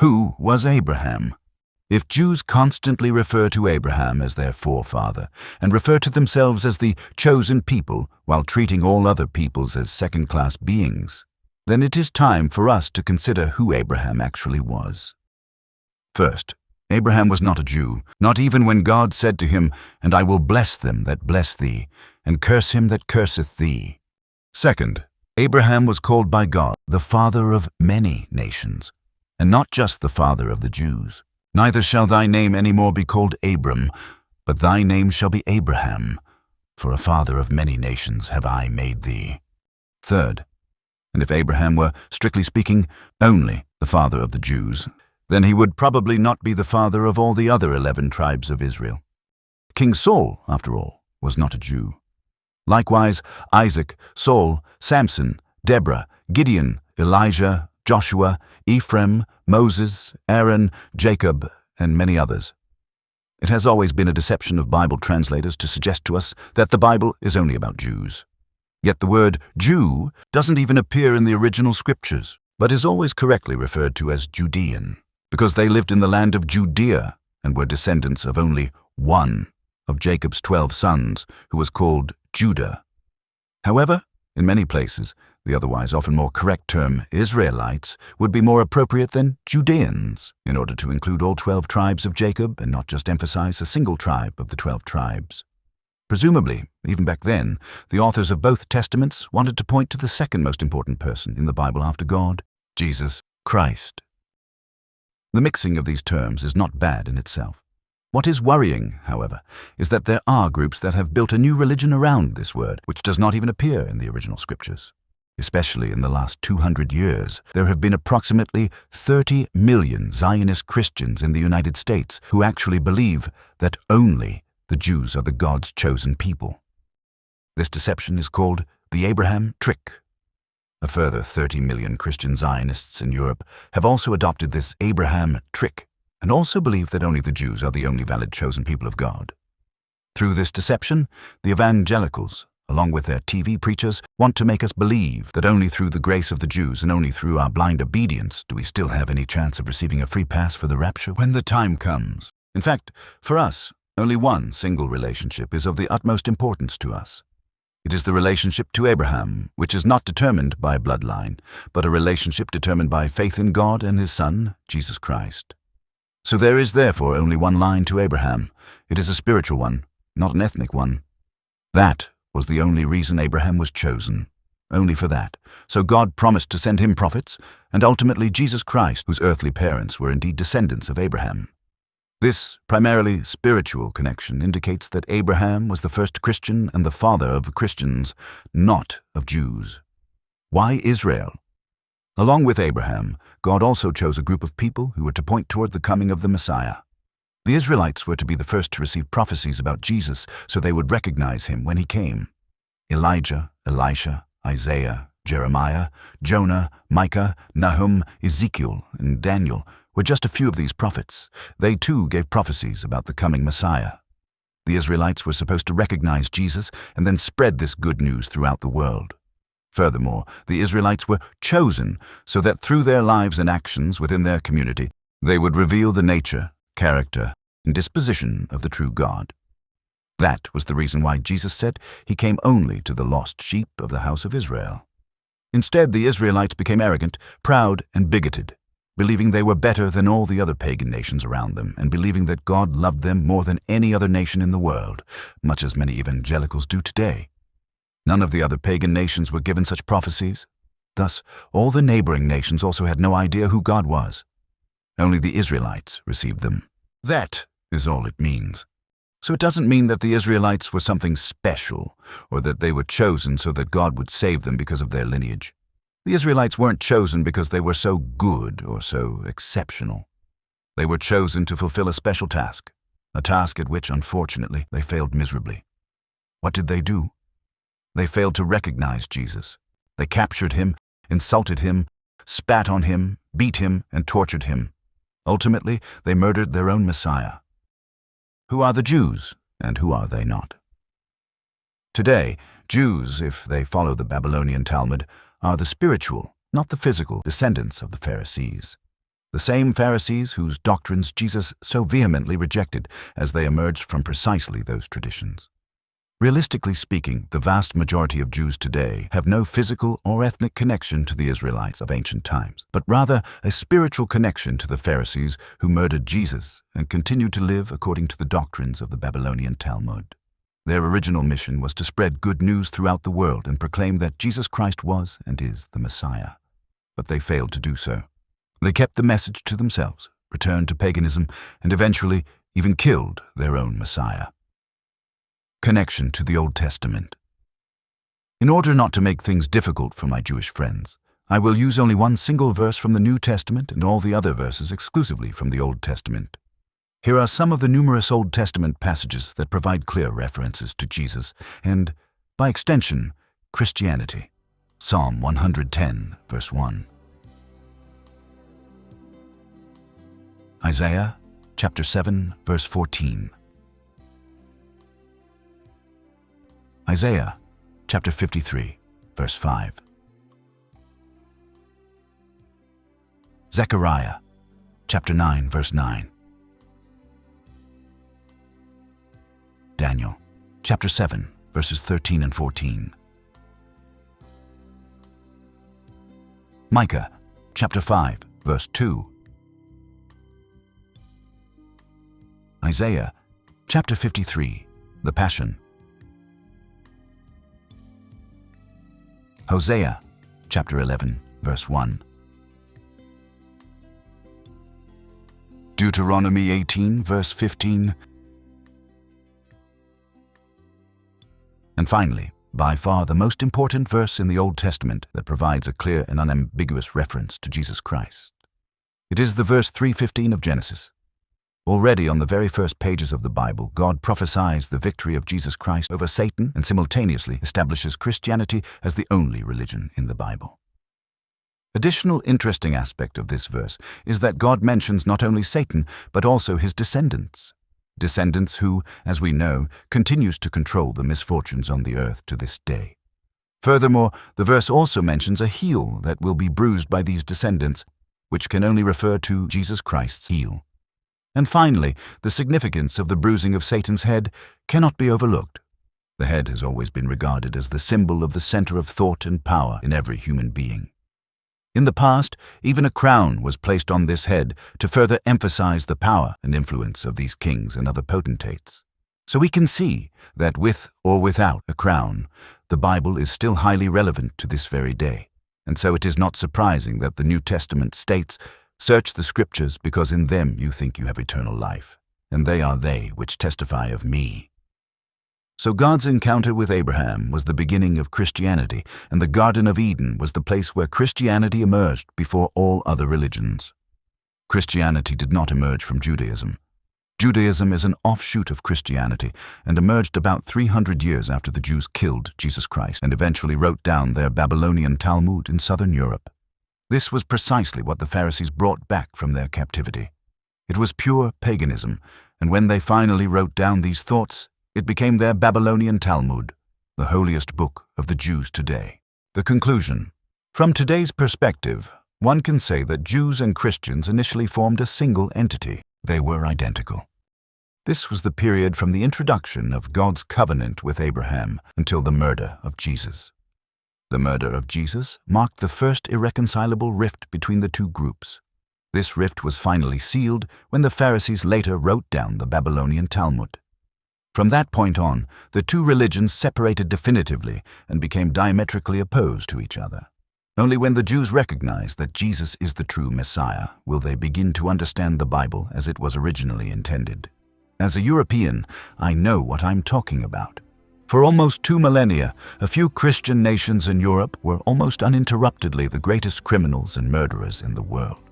Who was Abraham? If Jews constantly refer to Abraham as their forefather and refer to themselves as the chosen people while treating all other peoples as second-class beings, then it is time for us to consider who Abraham actually was. First, Abraham was not a Jew, not even when God said to him, "And I will bless them that bless thee, and curse him that curseth thee." Second, Abraham was called by God the father of many nations, and not just the father of the Jews. "Neither shall thy name any more be called Abram, but thy name shall be Abraham, for a father of many nations have I made thee." Third, and if Abraham were, strictly speaking, only the father of the Jews, then he would probably not be the father of all the other 11 tribes of Israel. King Saul, after all, was not a Jew. Likewise, Isaac, Saul, Samson, Deborah, Gideon, Elijah, Joshua, Ephraim, Moses, Aaron, Jacob, and many others. It has always been a deception of Bible translators to suggest to us that the Bible is only about Jews. Yet the word Jew doesn't even appear in the original scriptures, but is always correctly referred to as Judean, because they lived in the land of Judea and were descendants of only one of Jacob's 12 sons, who was called Judah. However, in many places, the otherwise often more correct term Israelites would be more appropriate than Judeans, in order to include all 12 tribes of Jacob and not just emphasize a single tribe of the 12 tribes. Presumably, even back then, the authors of both testaments wanted to point to the second most important person in the Bible after God, Jesus Christ. The mixing of these terms is not bad in itself. What is worrying, however, is that there are groups that have built a new religion around this word, which does not even appear in the original scriptures. Especially in the last 200 years, there have been approximately 30 million Zionist Christians in the United States who actually believe that only the Jews are the God's chosen people. This deception is called the Abraham trick. A further 30 million Christian Zionists in Europe have also adopted this Abraham trick and also believe that only the Jews are the only valid chosen people of God. Through this deception, the evangelicals, along with their TV preachers, want to make us believe that only through the grace of the Jews and only through our blind obedience do we still have any chance of receiving a free pass for the rapture when the time comes. In fact, for us, only one single relationship is of the utmost importance to us. It is the relationship to Abraham, which is not determined by bloodline, but a relationship determined by faith in God and His Son, Jesus Christ. So there is therefore only one line to Abraham. It is a spiritual one, not an ethnic one. That was the only reason Abraham was chosen. Only for that. So God promised to send him prophets, and ultimately Jesus Christ, whose earthly parents were indeed descendants of Abraham. This primarily spiritual connection indicates that Abraham was the first Christian and the father of Christians, not of Jews. Why Israel? Along with Abraham, God also chose a group of people who were to point toward the coming of the Messiah. The Israelites were to be the first to receive prophecies about Jesus so they would recognize him when he came. Elijah, Elisha, Isaiah, Jeremiah, Jonah, Micah, Nahum, Ezekiel, and Daniel were just a few of these prophets. They too gave prophecies about the coming Messiah. The Israelites were supposed to recognize Jesus and then spread this good news throughout the world. Furthermore, the Israelites were chosen so that through their lives and actions within their community, they would reveal the nature, character, and disposition of the true God. That was the reason why Jesus said he came only to the lost sheep of the house of Israel. Instead, the Israelites became arrogant, proud, and bigoted, believing they were better than all the other pagan nations around them, and believing that God loved them more than any other nation in the world, much as many evangelicals do today. None of the other pagan nations were given such prophecies. Thus, all the neighboring nations also had no idea who God was. Only the Israelites received them. That is all it means. So it doesn't mean that the Israelites were something special, or that they were chosen so that God would save them because of their lineage. The Israelites weren't chosen because they were so good or so exceptional. They were chosen to fulfill a special task, a task at which, unfortunately, they failed miserably. What did they do? They failed to recognize Jesus. They captured him, insulted him, spat on him, beat him, and tortured him. Ultimately, they murdered their own Messiah. Who are the Jews, and who are they not? Today, Jews, if they follow the Babylonian Talmud, are the spiritual, not the physical, descendants of the Pharisees. The same Pharisees whose doctrines Jesus so vehemently rejected as they emerged from precisely those traditions. Realistically speaking, the vast majority of Jews today have no physical or ethnic connection to the Israelites of ancient times, but rather a spiritual connection to the Pharisees who murdered Jesus and continued to live according to the doctrines of the Babylonian Talmud. Their original mission was to spread good news throughout the world and proclaim that Jesus Christ was and is the Messiah. But they failed to do so. They kept the message to themselves, returned to paganism, and eventually even killed their own Messiah. Connection to the Old Testament. In order not to make things difficult for my Jewish friends, I will use only one single verse from the New Testament and all the other verses exclusively from the Old Testament. Here are some of the numerous Old Testament passages that provide clear references to Jesus and, by extension, Christianity. Psalm 110, verse 1. Isaiah, chapter 7, verse 14. Isaiah, chapter 53, verse 5. Zechariah, chapter 9, verse 9. Daniel, chapter 7, verses 13 and 14. Micah, chapter 5, verse 2. Isaiah, chapter 53, the Passion. Hosea, chapter 11, verse 1. Deuteronomy 18, verse 15. And finally, by far the most important verse in the Old Testament that provides a clear and unambiguous reference to Jesus Christ. It is the verse 3:15 of Genesis. Already on the very first pages of the Bible, God prophesies the victory of Jesus Christ over Satan and simultaneously establishes Christianity as the only religion in the Bible. Additional interesting aspect of this verse is that God mentions not only Satan, but also his descendants. Descendants who, as we know, continues to control the misfortunes on the earth to this day. Furthermore, the verse also mentions a heel that will be bruised by these descendants, which can only refer to Jesus Christ's heel. And finally, the significance of the bruising of Satan's head cannot be overlooked. The head has always been regarded as the symbol of the center of thought and power in every human being. In the past, even a crown was placed on this head to further emphasize the power and influence of these kings and other potentates. So we can see that with or without a crown, the Bible is still highly relevant to this very day. And so it is not surprising that the New Testament states, "Search the Scriptures, because in them you think you have eternal life, and they are they which testify of me." So God's encounter with Abraham was the beginning of Christianity, and the Garden of Eden was the place where Christianity emerged before all other religions. Christianity did not emerge from Judaism. Judaism is an offshoot of Christianity and emerged about 300 years after the Jews killed Jesus Christ and eventually wrote down their Babylonian Talmud in southern Europe. This was precisely what the Pharisees brought back from their captivity. It was pure paganism, and when they finally wrote down these thoughts, it became their Babylonian Talmud, the holiest book of the Jews today. The conclusion. From today's perspective, one can say that Jews and Christians initially formed a single entity. They were identical. This was the period from the introduction of God's covenant with Abraham until the murder of Jesus. The murder of Jesus marked the first irreconcilable rift between the two groups. This rift was finally sealed when the Pharisees later wrote down the Babylonian Talmud. From that point on, the two religions separated definitively and became diametrically opposed to each other. Only when the Jews recognize that Jesus is the true Messiah will they begin to understand the Bible as it was originally intended. As a European, I know what I'm talking about. For almost 2 millennia, a few Christian nations in Europe were almost uninterruptedly the greatest criminals and murderers in the world.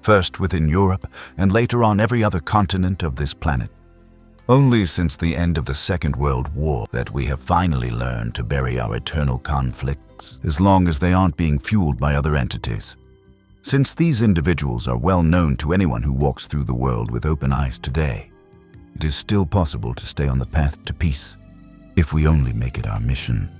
First within Europe, and later on every other continent of this planet. Only since the end of the Second World War that we have finally learned to bury our eternal conflicts, as long as they aren't being fueled by other entities. Since these individuals are well known to anyone who walks through the world with open eyes today, it is still possible to stay on the path to peace, if we only make it our mission.